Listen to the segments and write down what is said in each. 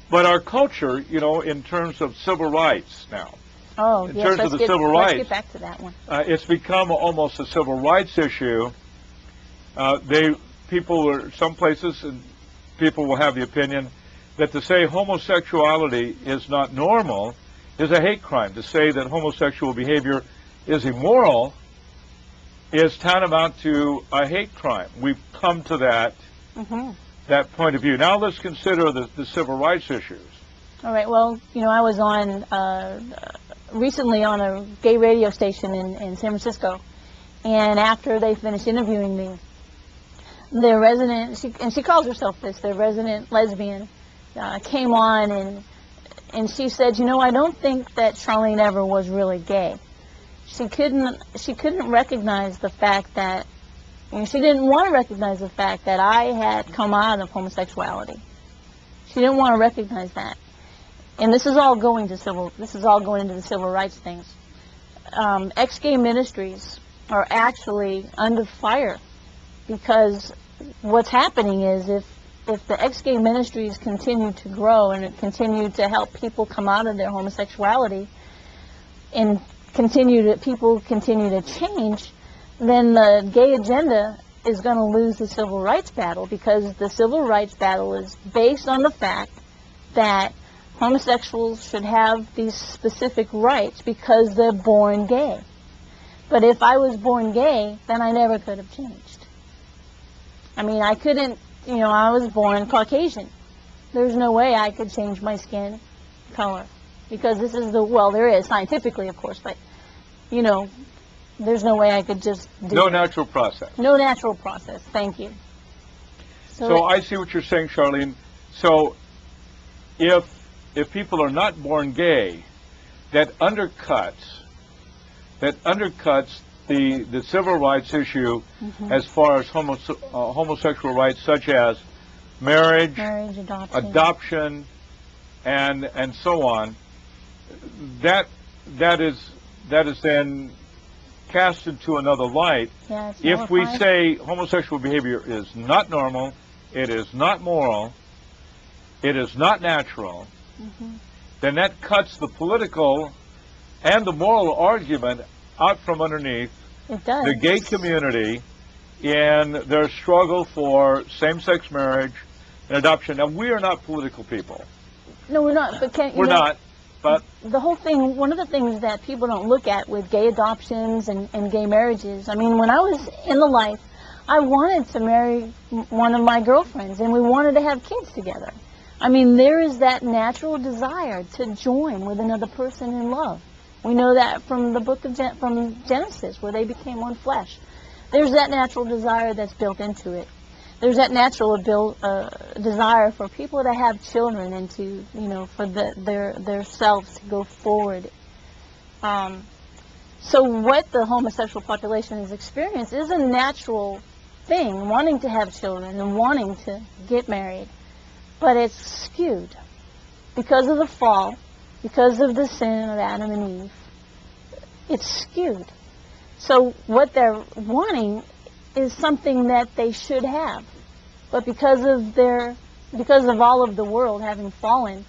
But our culture, you know, in terms of civil rights now, Oh, in yes, terms of the civil rights, let's get back to that one. it's become almost a civil rights issue. Some places, and people will have the opinion that to say homosexuality is not normal is a hate crime. To say that homosexual behavior is immoral is tantamount to a hate crime. We've come to that that point of view. Now let's consider the civil rights issues. All right. Well, you know, I was on recently on a gay radio station in San Francisco, and after they finished interviewing me, their resident, and she calls herself this, their resident lesbian, came on and she said, you know, I don't think that Charlene ever was really gay. She couldn't recognize the fact that, you know, she didn't want to recognize the fact that I had come out of homosexuality. She didn't want to recognize that. And this is all going into the civil rights things. Ex-gay ministries are actually under fire because what's happening is if the ex-gay ministries continue to grow and continue to help people come out of their homosexuality and people continue to change, then the gay agenda is going to lose the civil rights battle, because the civil rights battle is based on the fact that homosexuals should have these specific rights because they're born gay. But if I was born gay, then I never could have changed. I mean, I couldn't, you know, I was born Caucasian. There's no way I could change my skin color, because this is well, there is scientifically, of course, but, you know, there's no way I could just do No it. natural process. No natural process. Thank you. So I see what you're saying, Charlene. So if people are not born gay, that undercuts the civil rights issue as far as homosexual rights, such as marriage, adoption, and so on. That is then cast into another light. Yeah, it's if we nullified. say homosexual behavior is not normal, it is not moral, it is not natural, then that cuts the political and the moral argument out from underneath the gay community in their struggle for same-sex marriage and adoption. Now, we are not political people. No, we're not. But we're not. But the whole thing, one of the things that people don't look at with gay adoptions and gay marriages, I mean, when I was in the life, I wanted to marry one of my girlfriends, and we wanted to have kids together. I mean, there is that natural desire to join with another person in love. We know that from the book of from Genesis, where they became one flesh. There's that natural desire that's built into it. There's that natural desire for people to have children and to, you know, for their selves to go forward. So what the homosexual population has experienced is a natural thing, wanting to have children and wanting to get married. But it's skewed because of the fall, because of the sin of Adam and Eve. It's skewed. So what they're wanting is something that they should have, but because of all of the world having fallen,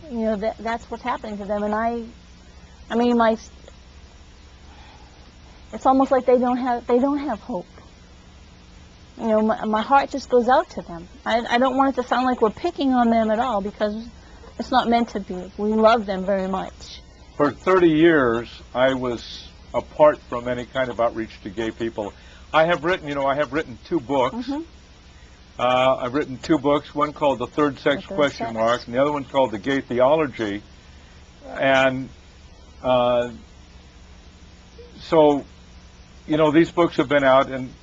you know, that's what's happening to them. And I mean, it's almost like they don't have hope. You know, my heart just goes out to them. I don't want it to sound like we're picking on them at all, because it's not meant to be. We love them very much. For 30 years, I was apart from any kind of outreach to gay people. I have written 2 books. I've written 2 books, one called The Third Sex Question Mark, and the other one called The Gay Theology. And so, you know, these books have been out, and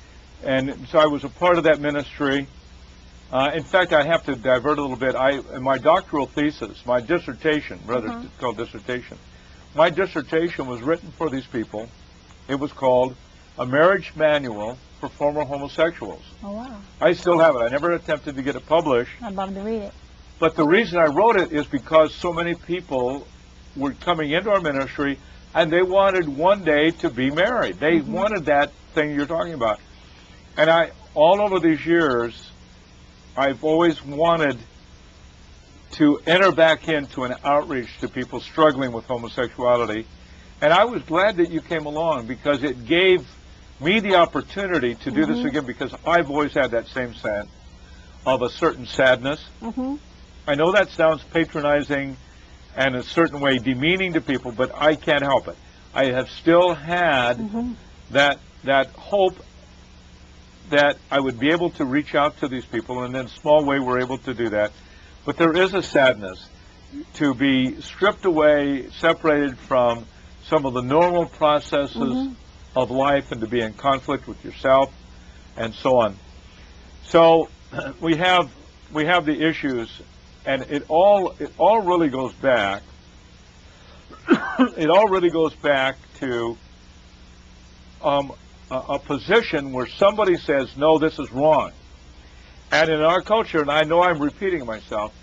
so I was a part of that ministry. In fact, I have to divert a little bit. In my doctoral thesis, my dissertation, rather called dissertation, my dissertation was written for these people. It was called A Marriage Manual for Former Homosexuals. Oh, wow. I still have it. I never attempted to get it published. I'd love to read it. But the reason I wrote it is because so many people were coming into our ministry, and they wanted one day to be married. They wanted that thing you're talking about. And all over these years, I've always wanted to enter back into an outreach to people struggling with homosexuality. And I was glad that you came along, because it gave me the opportunity to do this again, because I've always had that same sense of a certain sadness. I know that sounds patronizing and in a certain way demeaning to people, but I can't help it. I have still had that hope that I would be able to reach out to these people, and in a small way we're able to do that. But there is a sadness to be stripped away, separated from some of the normal processes of life, and to be in conflict with yourself and so on. So we have the issues, and it all really goes back it all really goes back to a position where somebody says, no, this is wrong. And in our culture, and I know I'm repeating myself,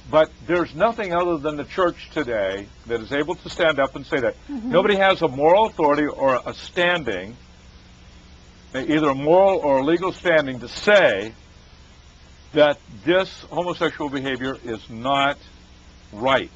but there's nothing other than the church today that is able to stand up and say that. Nobody has a moral authority or a standing, either a moral or a legal standing, to say that this homosexual behavior is not right.